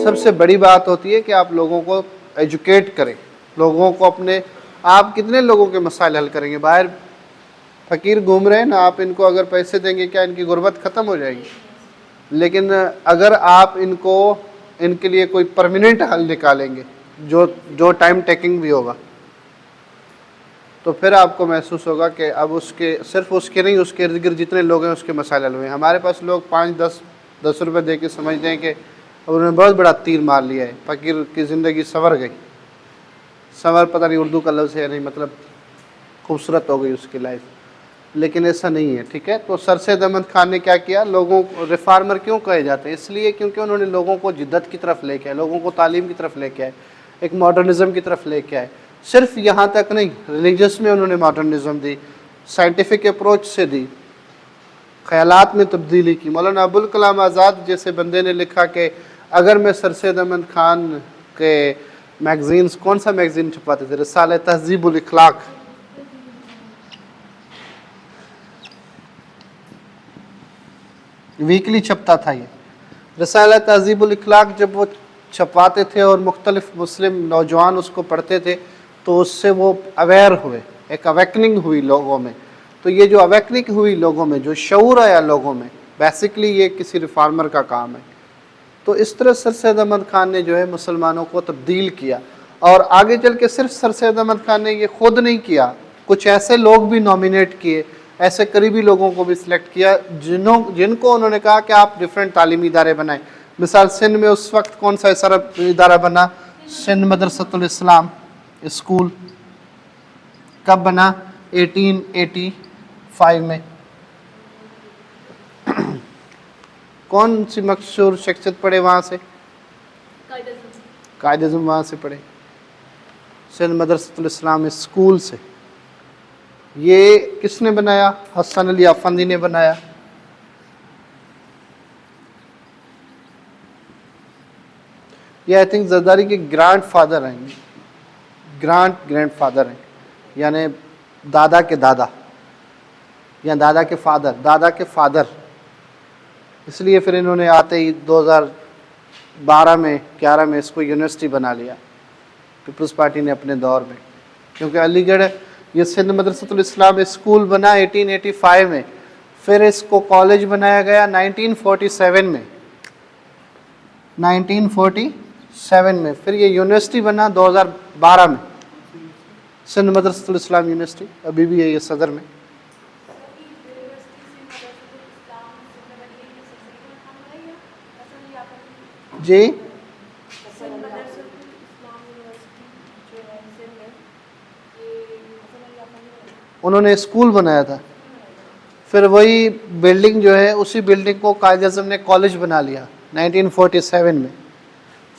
सबसे बड़ी बात होती है कि आप लोगों को एजुकेट करें, लोगों को अपने, आप कितने लोगों के मसाइल हल करेंगे? बाहर फ़कीर घूम रहे हैं ना, आप इनको अगर पैसे देंगे क्या इनकी गुर्बत ख़त्म हो जाएगी? लेकिन अगर आप इनको, इनके लिए कोई परमानेंट हल निकालेंगे जो जो टाइम टेकिंग भी होगा, तो फिर आपको महसूस होगा कि अब उसके, सिर्फ उसके नहीं, उसके इर्द गिर्द जितने लोग हैं उसके मसाइल हल हुए। हमारे पास लोग 5-10 रुपये दे के समझते हैं कि उन्होंने बहुत बड़ा तीर मार लिया है, फ़कीर की ज़िंदगी संवर गई। संवर पता नहीं उर्दू का लफ्ज़ है नहीं, मतलब खूबसूरत हो गई उसकी लाइफ, लेकिन ऐसा नहीं है। ठीक है, तो सर सैयद अहमद खान ने क्या किया? लोगों को रिफार्मर क्यों कहे जाते हैं? इसलिए क्योंकि उन्होंने लोगों को जिद्दत की तरफ लेके आए, लोगों को तालीम की तरफ लेके आए, एक मॉडर्निज़म की तरफ लेके आए। सिर्फ यहाँ तक नहीं, रिलीजियस में उन्होंने मॉडर्निज़म दी, साइंटिफिक अप्रोच से दी, ख्यालात में तब्दीली की। मौलाना अबुल कलाम आज़ाद जैसे बंदे ने लिखा कि अगर मैं सर सैयद अहमद खान के मैगज़ीन्स, कौन सा मैगज़ीन छपाते थे? रिसाला तहज़ीबुल इखलाक, वीकली छपता था ये रिसाला तहज़ीबुल इखलाक। जब वो छपवाते थे और मुख्तलिफ मुस्लिम नौजवान उसको पढ़ते थे तो उससे वो अवेयर हुए, एक अवेकनिंग हुई लोगों में। तो ये जो अवेकनिंग हुई लोगों में, जो शऊर आया लोगों में, बेसिकली ये किसी रिफार्मर का काम है। तो इस तरह सर सैयद अहमद खान ने जो है मुसलमानों को तब्दील किया। और आगे चल के सिर्फ सर सैयद अहमद खान ने ये खुद नहीं किया, कुछ ऐसे लोग भी नॉमिनेट किए, ऐसे करीबी लोगों को भी सिलेक्ट किया जिनको उन्होंने कहा कि आप डिफरेंट तालीमी इदारे बनाएं। मिसाल सिंध में उस वक्त कौन सा ऐसा इदारा बना? सिंध मदरसतुल इस्लाम स्कूल। कब बना? 1885 में। कौन सी मशहूर शख्सियत पढ़े वहाँ से? कायद आज़म वहाँ से पढ़े, सिंध मदरसतुल इस्लाम स्कूल से। ये किसने बनाया? हसन अली अफंदी ने बनाया। ये आई थिंक जरदारी के ग्रैंडफादर हैं, ग्रैंडफादर हैं, यानी दादा के दादा या दादा के फादर। इसलिए फिर इन्होंने आते ही 2012 में 11 में इसको यूनिवर्सिटी बना लिया पीपल्स पार्टी ने अपने दौर में, क्योंकि अलीगढ़ ये सिंध मदरसतुल इस्लाम स्कूल बना 1885 में, फिर इसको कॉलेज बनाया गया 1947 में, 1947 में, फिर ये यूनिवर्सिटी बना 2012 में, सिंध मदरसतुल इस्लाम यूनिवर्सिटी अभी भी है ये सदर में। जी, उन्होंने स्कूल बनाया था, फिर वही बिल्डिंग जो है, उसी बिल्डिंग को कायद आज़म ने कॉलेज बना लिया 1947 में,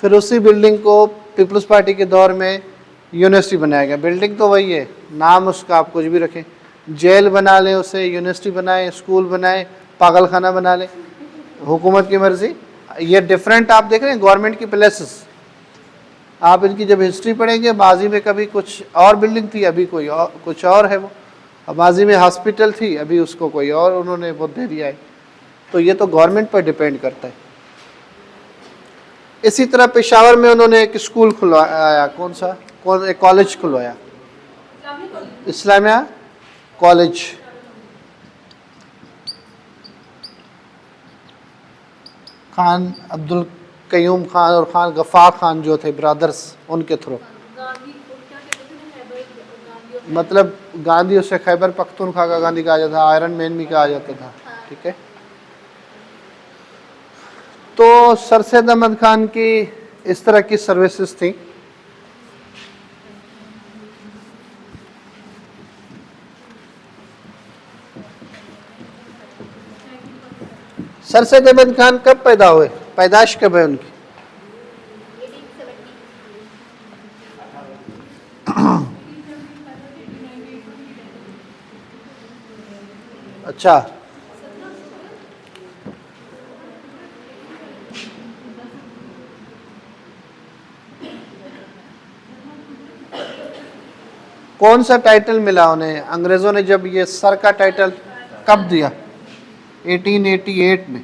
फिर उसी बिल्डिंग को पीपल्स पार्टी के दौर में यूनिवर्सिटी बनाया गया। बिल्डिंग तो वही है, नाम उसका आप कुछ भी रखें, जेल बना लें उसे, यूनिवर्सिटी बनाएं, स्कूल बनाएं, पागल खाना बना लें, हुकूमत की मर्ज़ी। ये डिफरेंट आप देख रहे हैं गवर्नमेंट की प्लेसेस, आप इनकी जब हिस्ट्री पढ़ेंगे, माजी में कभी कुछ और बिल्डिंग थी, अभी कोई और कुछ और है वो, माजी में हॉस्पिटल थी, अभी उसको कोई और उन्होंने वो दे दिया है। तो ये तो गवर्नमेंट पर डिपेंड करता है। इसी तरह पेशावर में उन्होंने एक स्कूल खुलवाया, एक कॉलेज खुलवाया, इस्लामिया कॉलेज। खान अब्दुल कयूम खान और खान गफ़ार खान जो थे ब्रदर्स, उनके थ्रू, मतलब गांधी उसे खैबर पख्तूनख्वा का गांधी कहा जाता था, आयरन मैन भी कहा जाता था। ठीक है, तो सर सैयद अहमद खान की इस तरह की सर्विसेज थी। सर सैयद अहमद खान कब पैदा हुए? पैदाइश कब है उनकी? अच्छा, कौन सा टाइटल मिला उन्हें? अंग्रेज़ों ने जब ये सर का टाइटल कब दिया? 1888 में।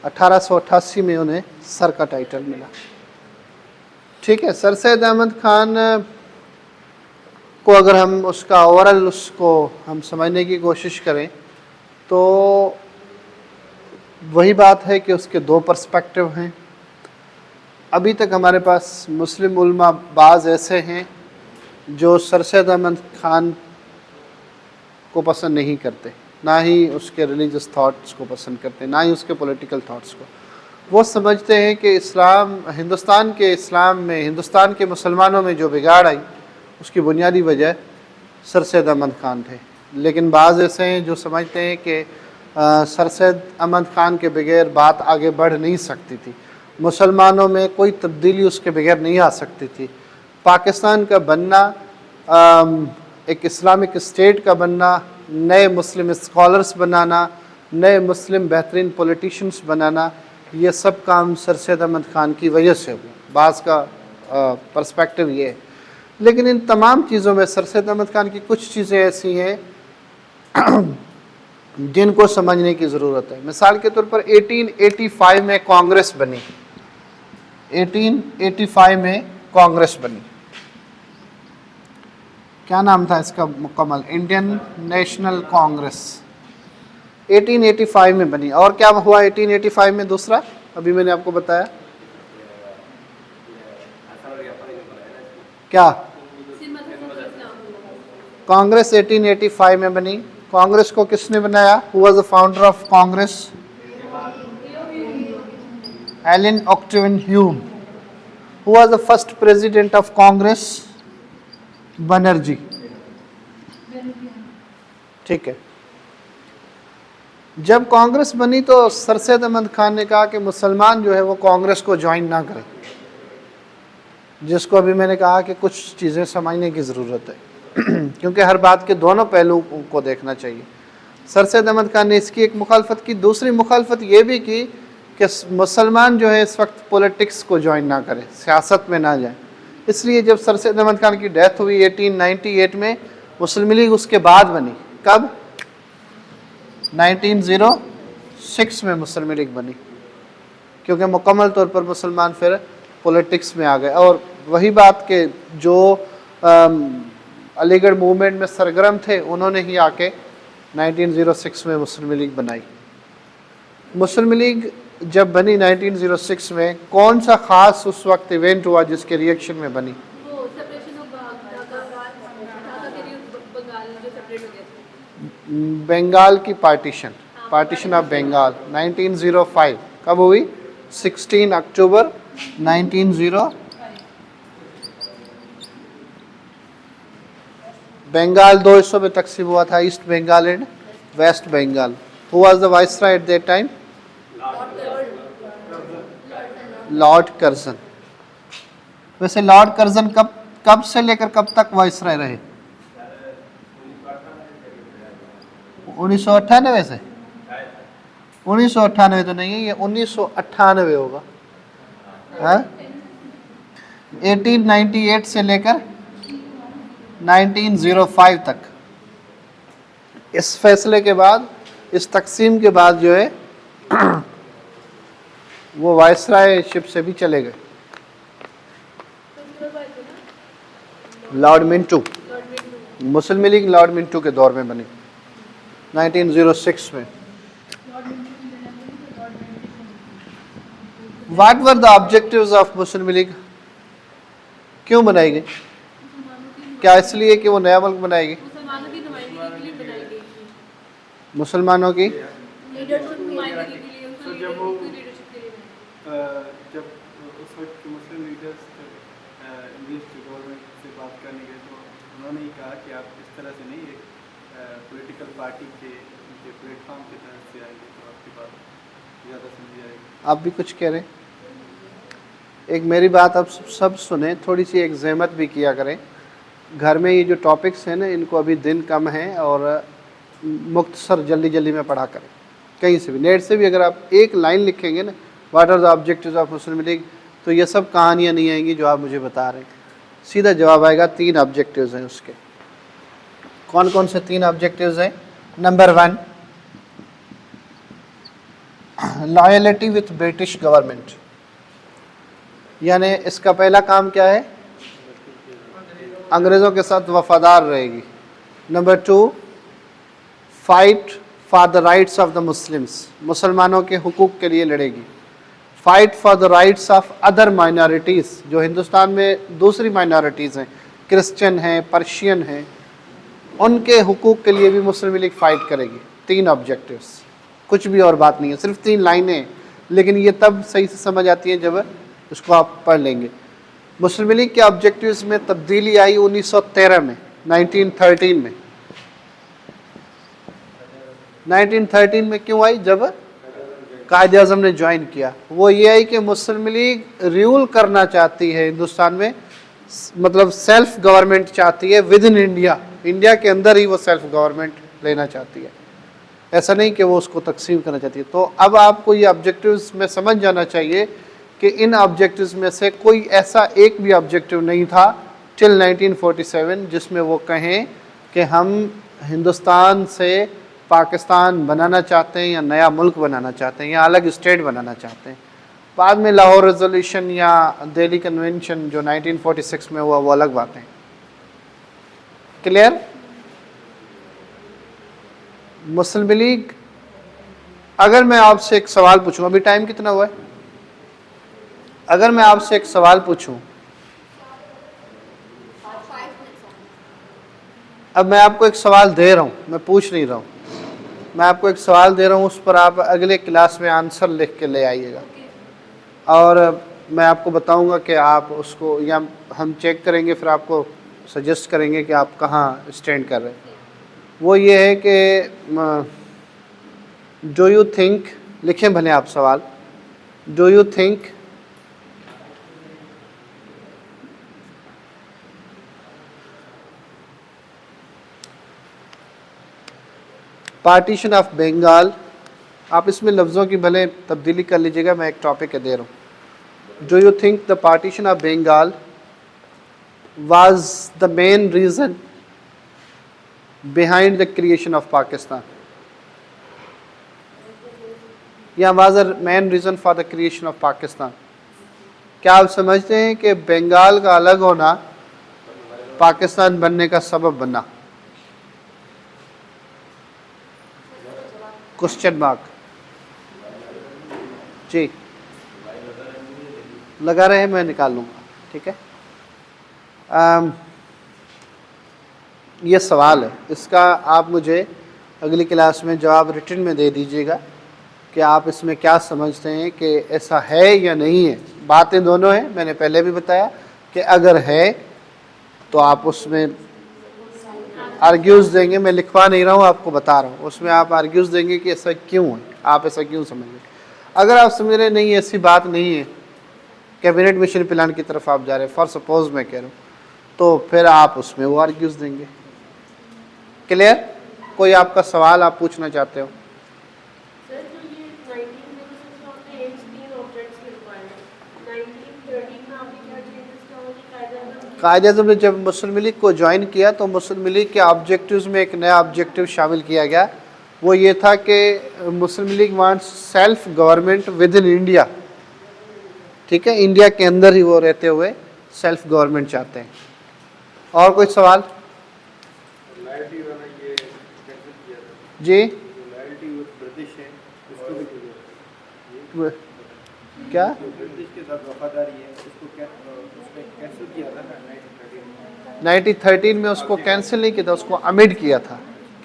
1888 में उन्हें सर का टाइटल मिला। ठीक है, सर सैयद अहमद खान को अगर हम उसका ओवरऑल उसको हम समझने की कोशिश करें तो वही बात है कि उसके दो पर्सपेक्टिव हैं। अभी तक हमारे पास मुस्लिम उलमा बाज़ ऐसे हैं जो सर सैयद अहमद खान को पसंद नहीं करते, ना ही उसके रिलीजियस थॉट्स को पसंद करते, ना ही उसके पॉलिटिकल थॉट्स को। वो समझते हैं कि इस्लाम, हिंदुस्तान के इस्लाम में, हिंदुस्तान के मुसलमानों में जो बिगाड़ आई उसकी बुनियादी वजह सर सैयद अहमद खान थे। लेकिन बाज़ ऐसे हैं जो समझते हैं कि सर सैयद अहमद खान के बगैर बात आगे बढ़ नहीं सकती थी, मुसलमानों में कोई तब्दीली उसके बगैर नहीं आ सकती थी। पाकिस्तान का बनना, एक इस्लामिक स्टेट का बनना, नए मुस्लिम स्कॉलर्स बनाना, नए मुस्लिम बेहतरीन पॉलिटिशियंस बनाना, ये सब काम सर सैयद अहमद खान की वजह से हुआ। बाज़ का पर्सपेक्टिव ये है। लेकिन इन तमाम चीज़ों में सर सैयद अहमद खान की कुछ चीज़ें ऐसी हैं जिनको समझने की ज़रूरत है। मिसाल के तौर पर 1885 में कांग्रेस बनी, 1885 में कांग्रेस बनी। क्या नाम था इसका मुकम्मल? इंडियन नेशनल कांग्रेस 1885 में बनी। और क्या हुआ 1885 में? दूसरा अभी मैंने आपको बताया क्या, कांग्रेस 1885 में बनी। कांग्रेस को किसने बनाया? Who was the founder of Congress? Allan Octavian Hume. Who was the first president of Congress? Banerjee. ठीक है, जब कांग्रेस बनी तो सर सैयद अहमद खान ने कहा कि मुसलमान जो है वो कांग्रेस को ज्वाइन ना करें, जिसको अभी मैंने कहा कि कुछ चीज़ें समझने की ज़रूरत है क्योंकि हर बात के दोनों पहलुओं को देखना चाहिए। सर सैयद अहमद खान ने इसकी एक मुखालफत की। दूसरी मुखालफत ये भी की कि मुसलमान जो है इस वक्त पॉलिटिक्स को ज्वाइन ना करें, सियासत में ना जाए। इसलिए जब सर सैयद अहमद खान की डेथ हुई 1898 में, मुस्लिम लीग उसके बाद बनी। कब? 1906 में मुस्लिम लीग बनी, क्योंकि मुकम्मल तौर पर मुसलमान फिर पॉलिटिक्स में आ गए। और वही बात के जो अलीगढ़ मूवमेंट में सरगर्म थे उन्होंने ही आके 1906 में मुस्लिम लीग बनाई। मुस्लिम लीग जब बनी 1906 में, कौन सा ख़ास उस वक्त इवेंट हुआ जिसके रिएक्शन में बनी? बंगाल की पार्टीशन ऑफ बंगाल 1905 कब हुई? 16 अक्टूबर 1905। बंगाल दो हिस्सों में तकसीम हुआ था, east Bengal and west Bengal. Who was the viceroy at that time? Lord Curzon. वैसे लॉर्ड कर्जन कब से लेकर कब तक वाइसरॉय रहे? 1998 से? 1998 तो नहीं है, ये 1998 होगा। हाँ, 1898 से लेकर 1905 तक। इस फैसले के बाद, इस तकसीम के बाद जो है वो वाइसरायशिप से भी चले गए। लॉर्ड मिंटू, मुस्लिम लीग लॉर्ड मिंटू के दौर में बनी 1906 में। What were the objectives of Muslim league? क्यों बनाई गई? क्या इसलिए कि वो नया मुल्क बनाएगी? मुसलमानों की जब उस वक्त मुस्लिम लीडर्स इंग्लिश गवर्नमेंट से बात करने गए तो उन्होंने ही कहा कि आप इस तरह से नहीं, एक पॉलिटिकल पार्टी के प्लेटफॉर्म की तरफ से आएंगे तो आपकी बात ज़्यादा समझी आएगी। आप भी कुछ कह रहे हैं? एक मेरी बात आप सब सुने, थोड़ी सी एक ज़हमत भी किया करें। घर में ये जो टॉपिक्स हैं ना, इनको अभी दिन कम है और मुख्तसर जल्दी जल्दी में पढ़ा करें। कहीं से भी, नेट से भी अगर आप एक लाइन लिखेंगे ना, what are the objectives of Muslim League, तो ये सब कहानियाँ नहीं आएंगी जो आप मुझे बता रहे हैं। सीधा जवाब आएगा 3 ऑब्जेक्टिव्स हैं उसके। कौन कौन से 3 ऑब्जेक्टिव्स हैं? Number 1, loyalty with British government, यानी इसका पहला काम क्या है? अंग्रेज़ों के साथ वफादार रहेगी। Number 2, fight for the rights of the Muslims, मुसलमानों के हुकूक के लिए लड़ेगी। Fight for the rights of other minorities, जो हिंदुस्तान में दूसरी माइनॉरिटीज़ हैं, क्रिश्चियन हैं, पर्शियन हैं, उनके हुकूक के लिए भी मुस्लिम लीग फाइट करेगी। 3 ऑब्जेक्टिव्स, कुछ भी और बात नहीं है, सिर्फ 3 लाइनें, लेकिन ये तब सही से समझ आती है जब उसको आप पढ़ लेंगे। मुस्लिम लीग के ऑब्जेक्टिव्स में तब्दीली आई 1913 में, 1913 में। 1913 में क्यों आई? जब कायदे आज़म ने ज्वाइन किया। वो ये है कि मुस्लिम लीग रूल करना चाहती है हिंदुस्तान में, मतलब सेल्फ गवर्नमेंट चाहती है विद इन इंडिया, इंडिया के अंदर ही वो सेल्फ गवर्नमेंट लेना चाहती है, ऐसा नहीं कि वो उसको तकसीम करना चाहती है। तो अब आपको ये ऑब्जेक्टिव्स में समझ जाना चाहिए कि इन ऑब्जेक्टिव्स में से कोई ऐसा एक भी ऑब्जेक्टिव नहीं था टिल 1947 जिसमें वो कहें कि हम हिंदुस्तान से पाकिस्तान बनाना चाहते हैं या नया मुल्क बनाना चाहते हैं या अलग स्टेट बनाना चाहते हैं। बाद में लाहौर रेजोल्यूशन या दिल्ली कन्वेंशन जो 1946 में हुआ वो अलग बातें। क्लियर? मुस्लिम लीग, अगर मैं आपसे एक सवाल पूछूं, अभी टाइम कितना हुआ है? अगर मैं आपसे एक सवाल पूछूं, अब मैं आपको एक सवाल दे रहा हूं, मैं पूछ नहीं रहा हूं, मैं आपको एक सवाल दे रहा हूं, उस पर आप अगले क्लास में आंसर लिख के ले आइएगा और मैं आपको बताऊंगा कि आप उसको, या हम चेक करेंगे, फिर आपको सजेस्ट करेंगे कि आप कहाँ स्टैंड कर रहे हैं। वो ये है कि डू यू थिंक, लिखें भले आप सवाल, do you think partition of Bengal, आप इसमें लफ्ज़ों की भले तब्दीली कर लीजिएगा, मैं एक टॉपिक दे रहा हूँ। Do you think the partition of Bengal was the main reason behind the creation of Pakistan, या was the main reason for the creation of Pakistan? क्या आप समझते हैं कि बंगाल का अलग होना पाकिस्तान बनने का सबब बना? क्वेश्चन मार्क जी लगा रहे हैं, मैं निकाल लूँगा, ठीक है। ये सवाल है, इसका आप मुझे अगली क्लास में जवाब रिटन में दे दीजिएगा कि आप इसमें क्या समझते हैं कि ऐसा है या नहीं है। बातें दोनों हैं, मैंने पहले भी बताया कि अगर है तो आप उसमें आर्ग्यूज़ देंगे, मैं लिखवा नहीं रहा हूँ, आपको बता रहा हूँ, उसमें आप आर्ग्यूज़ देंगे कि ऐसा क्यों है, आप ऐसा क्यों समझ रहे। अगर आप समझ रहे नहीं ऐसी बात नहीं है, कैबिनेट मिशन प्लान की तरफ आप जा रहे हैं, फॉर सपोज मैं कह रहा हूँ, तो फिर आप उसमें वो आर्ग्यूज़ देंगे। क्लियर? कोई आपका सवाल आप पूछना चाहते हो? कायदे-ए-आज़म ने जब मुस्लिम लीग को ज्वाइन किया तो मुस्लिम लीग के ऑब्जेक्टिव्स में एक नया ऑब्जेक्टिव शामिल किया गया, वो ये था कि Muslim League wants self government within India, ठीक है, इंडिया के अंदर ही वो रहते हुए सेल्फ गवर्नमेंट चाहते हैं। और कोई सवाल? जी क्या ब्रिटिश के साथ वफादारी है, उसको क्या कैंसिल किया था 1913 में? उसको कैंसिल नहीं किया था, उसको अमेंड किया था,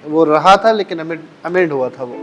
वो रहा था लेकिन अमेंड हुआ था वो।